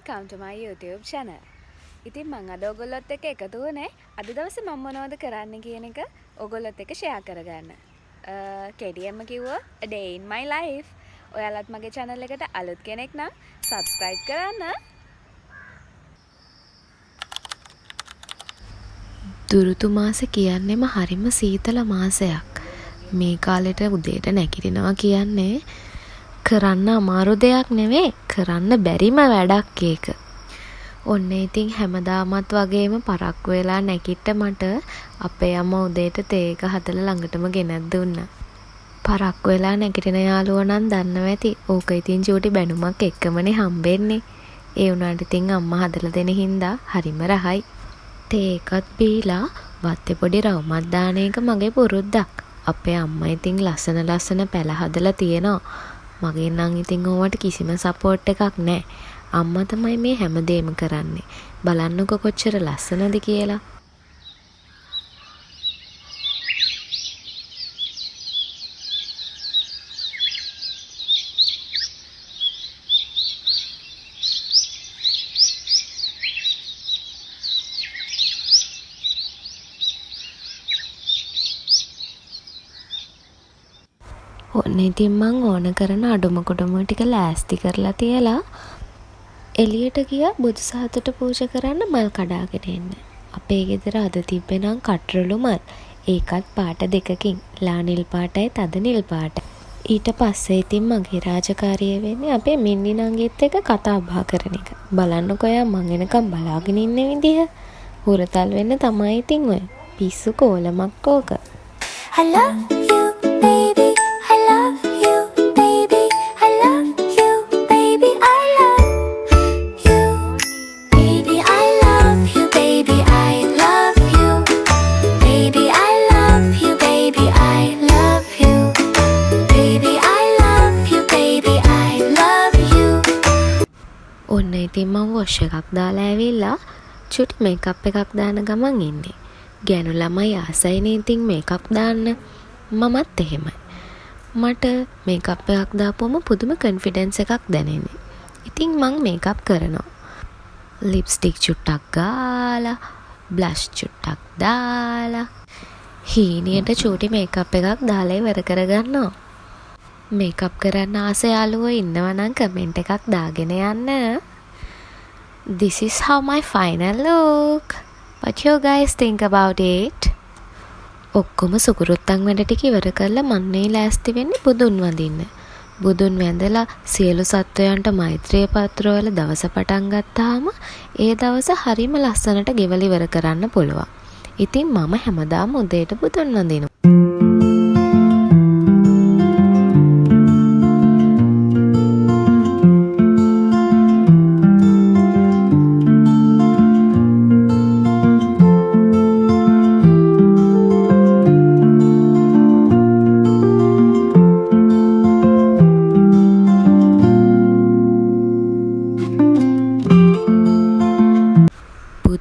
welcome to my YouTube channel. ඉතින් මම අද ඔයගොල්ලොත් එක්ක එකතු වුණේ අද දවසේ මම මොනවද කරන්න කියන එක ඔයගොල්ලොත් එක්ක share කරගන්න. KDM කිව්වා a day in my life. ඔයාලත් මගේ channel එකට අලුත් කෙනෙක් නම් subscribe කරන්න. දුරුතු මාස කියන්නේම හරිම සීතල මාසයක්. මේ කාලෙට උදේට නැගිටිනවා කියන්නේ කරන්න අමාරු දෙයක් නෙවෙයි, කරන්න බැරිම වැඩක් ඒක. ඔන්න ඉතින් හැමදාමත් වගේම පරක්කු වෙලා නැගිට මට අපේ අම්මා උදේට තේ එක හදලා ළඟටම ගෙනත් දුන්නා. පරක්කු වෙලා නැගිටින යාළුවෝ නම් දන්නවා ඇති. ඕක ඉතින් චූටි බැනුමක් එක්කමනේ හම්බෙන්නේ. ඒ වුණාට ඉතින් අම්මා හදලා දෙන හින්දා හරිම රහයි. තේ එකත් බීලා වත්තේ පොඩි රවුමක් දාන එක මගේ පුරුද්දක්. අපේ අම්මා ඉතින් ලස්සන පැල හදලා තියෙනවා. මගේ නම් ඉතින් ඕවට කිසිම සපෝට් එකක් නැහැ. අම්මා තමයි මේ හැමදේම කරන්නේ. බලන්නකො කොච්චර ලස්සනද කියලා. ඔන්න ඉතින් මං ඕන කරන අඩුම කුඩුම ටික ලෑස්ති කරලා තියලා එළියට ගියා බුදු සාතට පූජා කරන්න මල් කඩාගෙන එන්න. අපේ ගෙදර අද තිබ්බේ කටරළු මල්. ඒකත් පාට දෙකකින්. ලා නිල් පාටයි තද නිල් පාටයි. ඊට පස්සේ ඉතින් මගේ රාජකාරිය වෙන්නේ අපේ මින්නි නංගිත් එක්ක කතා බහ කරන එක. බලන්නකෝ යා මං එනකම් බලාගෙන ඉන්න විදිහ. හුරතල් වෙන්න තමයි ඉතින් ඔය. පිස්සු කෝලමක් ඕක. I love you, baby. I love you, baby. I love you, baby. I love you, baby. I love you, baby. I love you, baby. I love you, baby. I love you, baby. I love you, baby. I love you. ඔන්න ඉතින් මම wash එකක් දාලා ඇවිල්ලා චුටි makeup එකක් දාන ගමන් ඉන්නේ. ගෑනු ළමයි ආසයිනේ ඉතින් මේකප් දාන්න. මමත් එහෙමයි. මට මේකප් එකක් දාපුවම පුදුම කොන්ෆිඩන්ස් එකක් දැනෙන්නේ. ඉතින් මං මේකප් කරනවා. ලිප්ස්ටික් චුට්ටක් ගාලා, බ්ලෂ් චුට්ටක් දාලා, හීනියට චූටි මේකප් එකක් දාලා ඉවර කරගන්නවා. මේකප් කරන්න ආස යාළුවෝ ඉන්නවා නම් කමෙන්ට් එකක් දාගෙන යන්න. This is how my final look. What you guys think about it? ඔක්කොම සුකුරුත්තන් වැඩ ටික ඉවර කරලා මන්නේ ලෑස්ති වෙන්නේ බුදුන් වඳින්න. බුදුන් වැඳලා සියලු සත්වයන්ට මෛත්‍රිය පත්‍රවල දවස පටන් ගත්තාම ඒ දවස හරිම ලස්සනට ගෙවල ඉවර කරන්න පුළුවන්. ඉතින් මම හැමදාම උදේට බුදුන් වඳිනවා.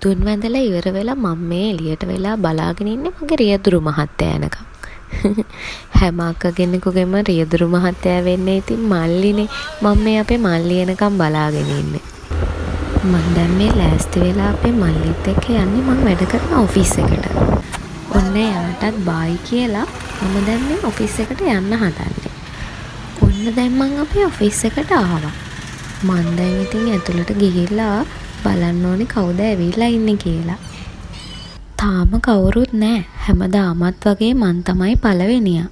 බුදුන් වැඳලා ඉවර වෙලා මම මේ එළියට වෙලා බලාගෙන ඉන්නේ මගේ රියදුරු මහත්තයා එනකම්. හැම අක්කගෙනෙකුගේම රියදුරු මහත්තයා වෙන්නේ ඉතින් මල්ලිනේ. මම මේ අපේ මල්ලි එනකම් බලාගෙන ඉන්නේ. මම දැන් මේ ලෑස්ති වෙලා අපේ මල්ලිත් එක්ක යන්නේ මම වැඩ කරන ඔෆිස් එකට. ඔන්න යාටත් බයි කියලා මම දැන් මේ ඔෆිස් එකට යන්න හදන්නේ. ඔන්න දැන් මම අපේ ඔෆිස් එකට ආවා. මම දැන් ඉතින් ඇතුළට ගිහිල්ලා බලන්න ඕනේ කවුද ඇවිල්ලා ඉන්නේ කියලා. තාම කවුරුත් නැහැ. හැමදාමත් වගේ මං තමයි පළවෙනියා.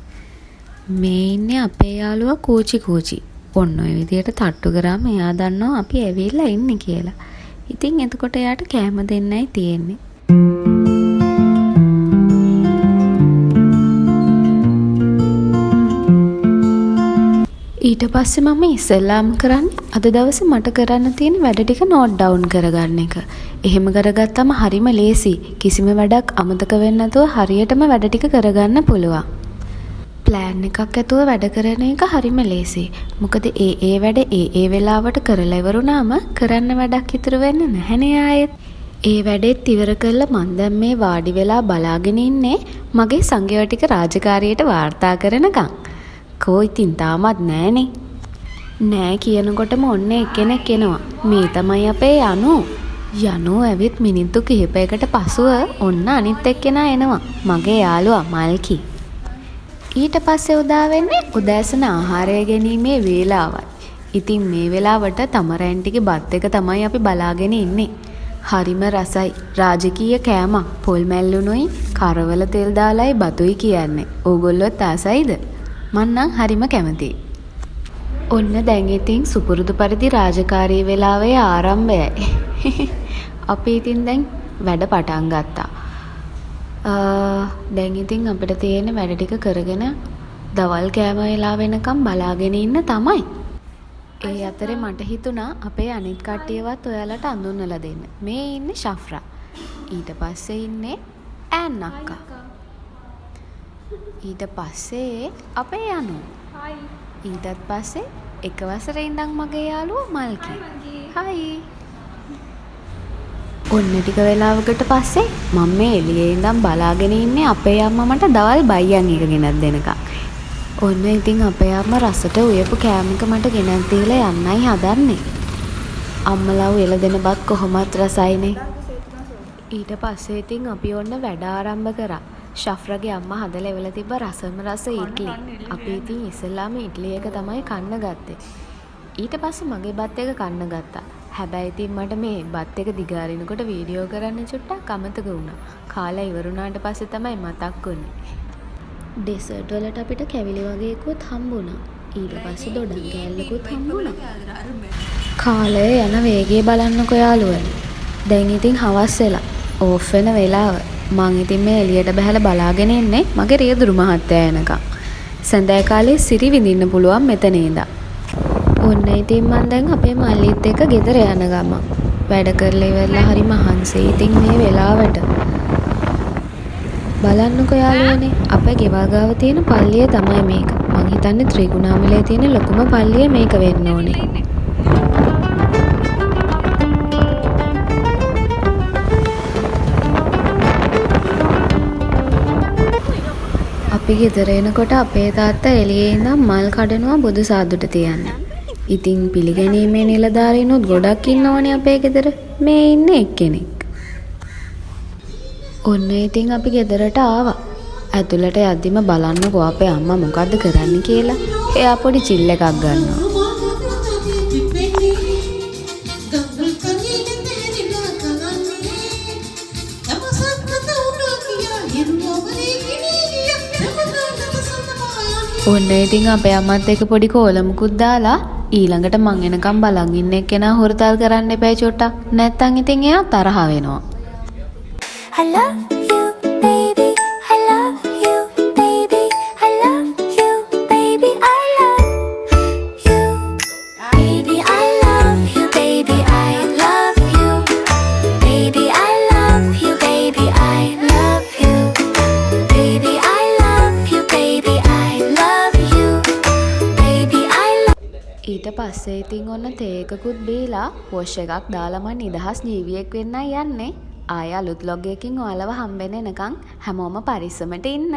මේ ඉන්නේ අපේ යාළුවා කූචි. ඔන්න ඔය විදියට තට්ටු කරාම එයා දන්නවා අපි ඇවිල්ලා ඉන්නේ කියලා. ඉතින් එතකොට එයාට කෑම දෙන්නයි තියෙන්නේ. ඊට පස්සේ මම ඉස්සෙල්ලාම කරන්නේ අද දවසේ මට කරන්න තියෙන වැඩ ටික නෝට් ඩවුන් කරගන්න එක. එහෙම කරගත්තම හරිම ලේසි. කිසිම වැඩක් අමතක වෙන්නේ නැතුව හරියටම වැඩ ටික කරගන්න පුළුවන්. ප්ලෑන් එකක් ඇතුව වැඩ කරන එක හරිම ලේසි. මොකද ඒ වැඩ ඒ වෙලාවට කරලා ඉවරුනාම කරන්න වැඩක් ඉතුරු වෙන්නේ නැහැනේ ආයෙත්. ඒ වැඩෙත් ඉවර කරලා මම දැන් මේ වාඩි වෙලා බලාගෙන ඉන්නේ මගේ සංගයෝ ටික රාජකාරියට වාර්තා කරනකම්. කෝ ඉතින් තාමත් නෑනේ. නෑ කියනකොටම ඔන්න එක්කෙනෙක් එනවා. මේ තමයි අපේ යනු. යනු ඇවිත් මිනිත්තු කිහිපයකට පසුව ඔන්න අනිත් එක්කෙනා එනවා. මගේ යාළුවා මල්කි. ඊට පස්සේ උදා වෙන්නේ උදෑසන ආහාරය ගැනීමේ වේලාවයි. ඉතින් මේ වෙලාවට තමරැන්ටිගේ බත් එක තමයි අපි බලාගෙන ඉන්නේ. හරිම රසයි. රාජකීය කෑමක්. පොල් මැල්ලුනුයි කරවල තෙල් දාලායි බතුයි කියන්නේ. ඕගොල්ලොත් ආසයිද? මං නම් හරිම කැමතියි. ඔන්න දැන් ඉතින් සුපුරුදු පරිදි රාජකාරී වෙලාවේ ආරම්භයයි. අපි ඉතින් දැන් වැඩ පටන් ගත්තා. දැන් ඉතින් අපිට තියෙන වැඩ ටික කරගෙන දවල් කෑම වෙලා වෙනකම් බලාගෙන ඉන්න තමයි. ඒ අතරේ මට හිතුණා අපේ අනිත් කට්ටියවත් ඔයාලට අඳුන්වලා දෙන්න. මේ ඉන්නේ ශෆ්රා. ඊට පස්සේ ඉන්නේ ඈන් අක්කා. ඊට පස්සේ අපේ යනු. ඊටත් පස්සේ එක වසරේ ඉඳන් මගේ යාළුවා මල්කි. හයි. ඔන්න ටික වෙලාවකට පස්සේ මම මේ එළියේ ඉඳන් බලාගෙන ඉන්නේ අපේ අම්මා මට දවල් බයියන් එක ගෙනත් දෙනකම්. ඔන්න ඉතින් අපේ අම්මා රසට උයපු කෑමක මට ගෙනත් දීලා යන්නයි හදන්නේ. අම්මලා උයලා දෙන බත් කොහොමත් රසයිනේ. ඊට පස්සේ ඉතින් අපි ඔන්න වැඩ ආරම්භ කරා. ශෆ්‍රගේ අම්මා හදලා එවලා තිබ්බ රසම රස ඉඩ්ලි. අපි ඉතින් ඉස්සෙල්ලාම ඉඩ්ලි එක තමයි කන්න ගත්තේ. ඊට පස්සේ මගේ බත් එක කන්න ගත්තා. හැබැයි ඉතින් මට මේ බත් එක දිගාරිනකොට වීඩියෝ කරන්න චුට්ටක් අමතක වුණා. කාලා ඉවරුණාට පස්සේ තමයි මතක් වුනේ. ඩෙසර්ට් වලට අපිට කැවිලි වගේකුත් හම්බුණා. ඊට පස්සේ දොඩම් කෑල්ලකුත් හම්බුණා. කාලය යන වේගය බලන්නකෝ යාළුවනේ. දැන් ඉතින් හවස් වෙලා ඕෆ් වෙන වෙලාව. මං ඉතින් මේ එළියට බහලා බලාගෙන ඉන්නේ මගේ රියදුරු මහත්තයා එනකම්. සඳෑ කාලේ සිරි විඳින්න පුළුවන් මෙතන ඉඳන්. ඔන්න ඉතින් මං දැන් අපේ මල්ලිත් එක්ක ගෙදර යන ගම. වැඩ කරලා ඉවරලා හරි මහන්සි ඉතින් මේ වෙලාවට. බලන්නකෝ යාළුවනේ අපේ ගෙවල් ගාව තියෙන පල්ලිය තමයි මේක. මං හිතන්නේ ත්‍රිකුණාමලයේ තියෙන ලොකුම පල්ලිය මේක වෙන්න ඕනේ. අපි ගෙදර එනකොට අපේ තාත්තා එළියේ ඉඳන් මල් කඩනවා බුදු සාදුට තියන්න. ඉතින් පිළිගැනීමේ නිලධාරීනුත් ගොඩක් ඉන්නවනේ අපේ ගෙදර. මේ ඉන්නේ එක්කෙනෙක්. ඔන්න ඉතින් අපි ගෙදරට ආවා. ඇතුළට යද්දිම බලන්නකෝ අපේ අම්මා මොකද්ද කරන්නේ කියලා. එයා පොඩි චිල් එකක් ගන්නවා. ඔන්න ඉතින් අපේ අම්මත් එක්ක පොඩි කෝලමුකුත් දාලා ඊළඟට මං එනකම් බලන් ඉන්න එක්කෙනා හොරතල් කරන්න එපා චොට්ටක්. නැත්තම් ඉතින් එයා තරහ වෙනවා. I love you, baby. I love you, baby. I love you, baby. I love you, baby. I love you, baby. I love you, baby. I love you, baby. I love you, baby. I love you, baby. I love you, baby. I love. ඊට පස්සේ ඉතින් ඔන්න තේ එකකුත් බීලා wash එකක් දාලා මම නිදහස් ජීවියෙක් වෙන්නයි යන්නේ. ආය අලුත් ලොග් එකකින් ඔයාලව හම්බෙන්න එනකන් හැමෝම පරිස්සමට ඉන්න.